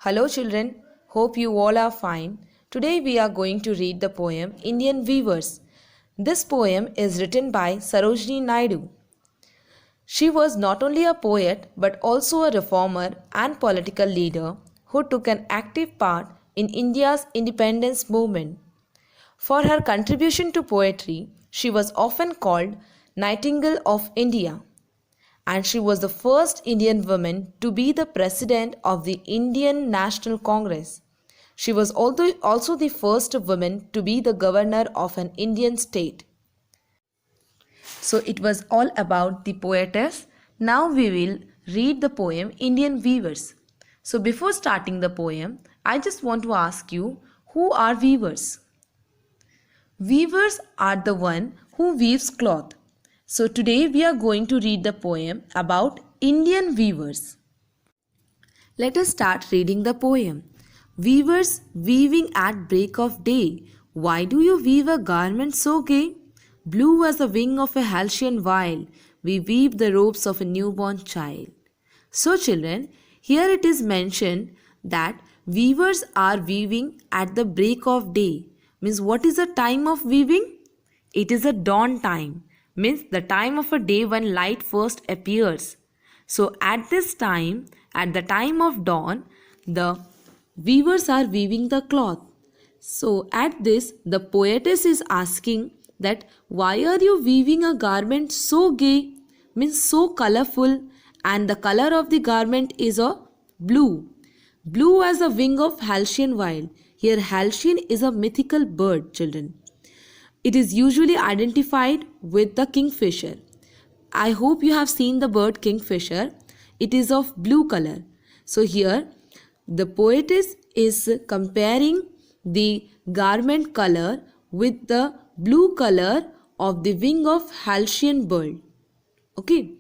Hello children, hope you all are fine. Today we are going to read the poem Indian Weavers. This poem is written by Sarojini Naidu. She was not only a poet but also a reformer and political leader who took an active part in India's independence movement. For her contribution to poetry, she was often called Nightingale of India, and she was the first Indian woman to be the president of the Indian National Congress. She was also the first woman to be the governor of an Indian state. So it was all about the poetess. Now we will read the poem Indian Weavers. So before starting the poem, I just want to ask you, who are weavers? Weavers are the one who weaves cloth. So today we are going to read the poem about Indian weavers. Let us start reading the poem. Weavers weaving at break of day. Why do you weave a garment so gay? Blue as the wing of a halcyon vial, we weave the robes of a newborn child. So children, here it is mentioned that weavers are weaving at the break of day. Means what is the time of weaving? It is a dawn time. Means the time of a day when light first appears. So at this time, at the time of dawn, the weavers are weaving the cloth. So at this, the poetess is asking that why are you weaving a garment so gay, means so colorful, and the color of the garment is a blue. Blue as the wing of halcyon vial. Here halcyon is a mythical bird, children. It is usually identified with the kingfisher. I hope you have seen the bird kingfisher. It is of blue color. So here the poetess is comparing the garment color with the blue color of the wing of halcyon bird. Okay.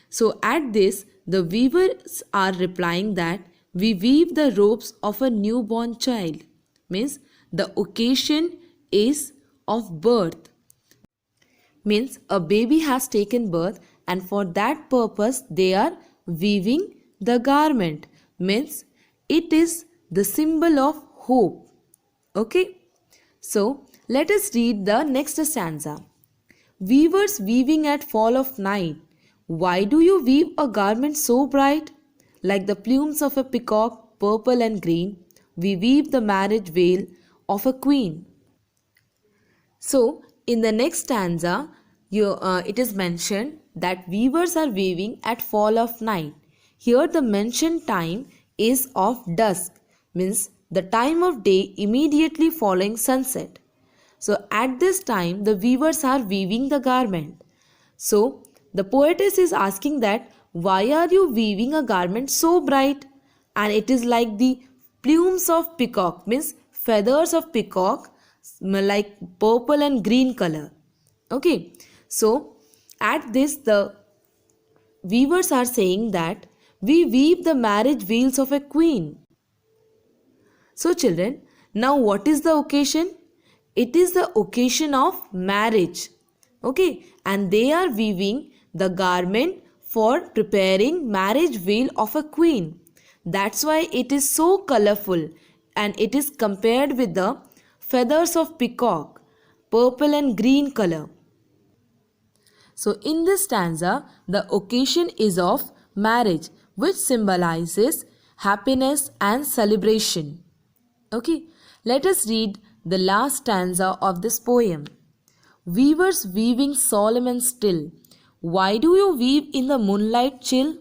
So at this, the weavers are replying that we weave the robes of a newborn child. Means the occasion is of birth. Means a baby has taken birth, and for that purpose they are weaving the garment. Means it is the symbol of hope. Okay. So let us read the next stanza. Weavers weaving at fall of night. Why do you weave a garment so bright? Like the plumes of a peacock, purple and green, we weave the marriage veil of a queen. So in the next stanza, it is mentioned that weavers are weaving at fall of night. Here the mentioned time is of dusk, means the time of day immediately following sunset. So at this time the weavers are weaving the garment. So the poetess is asking that why are you weaving a garment so bright? And it is like the plumes of peacock, means feathers of peacock, like purple and green color. Okay. So at this the weavers are saying that we weave the marriage veils of a queen. So children, now what is the occasion? It is the occasion of marriage. Okay. And they are weaving the garment for preparing marriage veil of a queen. That's why it is so colorful, and it is compared with the feathers of peacock, purple and green color. So in this stanza, the occasion is of marriage, which symbolizes happiness and celebration. Okay, let us read the last stanza of this poem. Weavers weaving solemn and still. Why do you weave in the moonlight chill?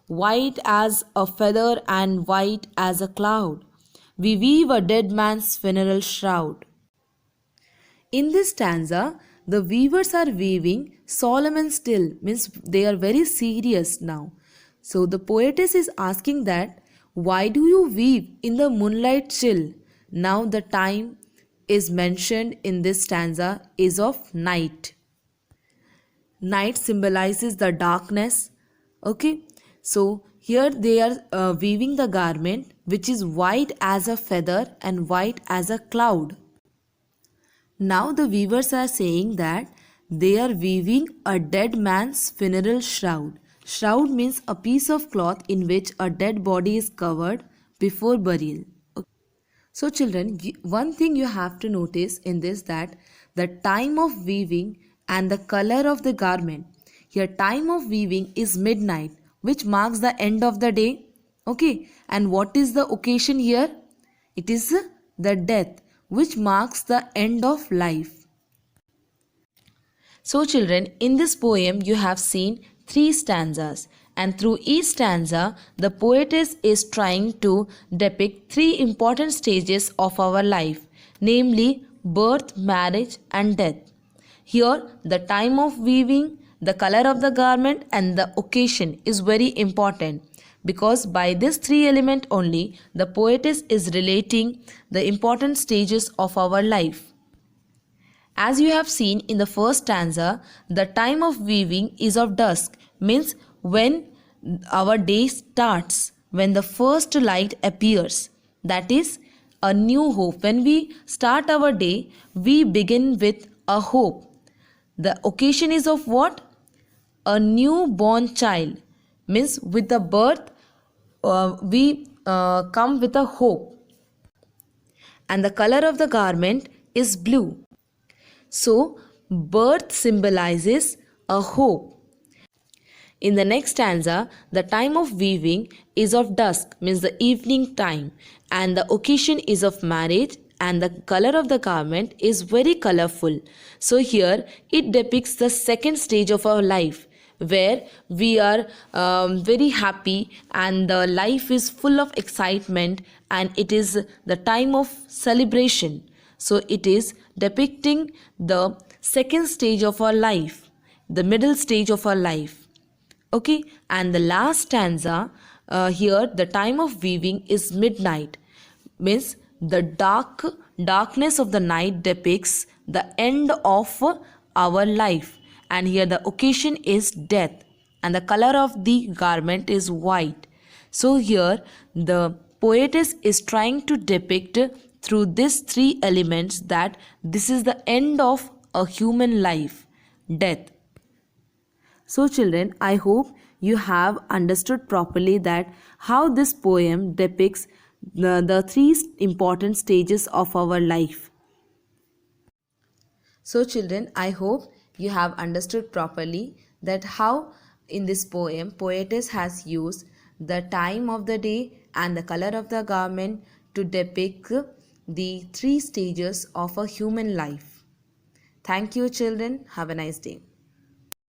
White as a feather and white as a cloud, we weave a dead man's funeral shroud. In this stanza, the weavers are weaving solemn and still, means they are very serious now. So the poetess is asking that why do you weave in the moonlight chill? Now the time is mentioned in this stanza is of night. Night symbolizes the darkness. Okay. So here they are weaving the garment which is white as a feather and white as a cloud. Now the weavers are saying that they are weaving a dead man's funeral shroud. Shroud means a piece of cloth in which a dead body is covered before burial. So children, one thing you have to notice in this, that the time of weaving and the color of the garment. Here time of weaving is midnight, which marks the end of the day. Okay, and what is the occasion here? It is the death, which marks the end of life. So children, in this poem you have seen 3 stanzas, and through each stanza the poetess is trying to depict 3 important stages of our life, namely birth, marriage and death. Here the time of weaving, the color of the garment and the occasion is very important, because by these 3 elements only the poetess is relating the important stages of our life. As you have seen in the first stanza, the time of weaving is of dusk, means when our day starts, when the first light appears. That is a new hope. When we start our day, we begin with a hope. The occasion is of what? A newborn child, means with the birth we come with a hope. And the color of the garment is blue. So, birth symbolizes a hope. In the next stanza, the time of weaving is of dusk, means the evening time, and the occasion is of marriage, and the color of the garment is very colorful. So here it depicts the second stage of our life, where we are very happy and the life is full of excitement, and it is the time of celebration. So it is depicting the second stage of our life, the middle stage of our life. Okay, and the last stanza, here the time of weaving is midnight, means the darkness of the night depicts the end of our life, and here the occasion is death, and the color of the garment is white. So here the poetess is trying to depict through these 3 elements that this is the end of a human life, death. So children, I hope you have understood properly that how this poem depicts the 3 important stages of our life. So children, I hope you have understood properly that how in this poem poetess has used the time of the day and the color of the garment to depict the 3 stages of a human life. Thank you children. Have a nice day.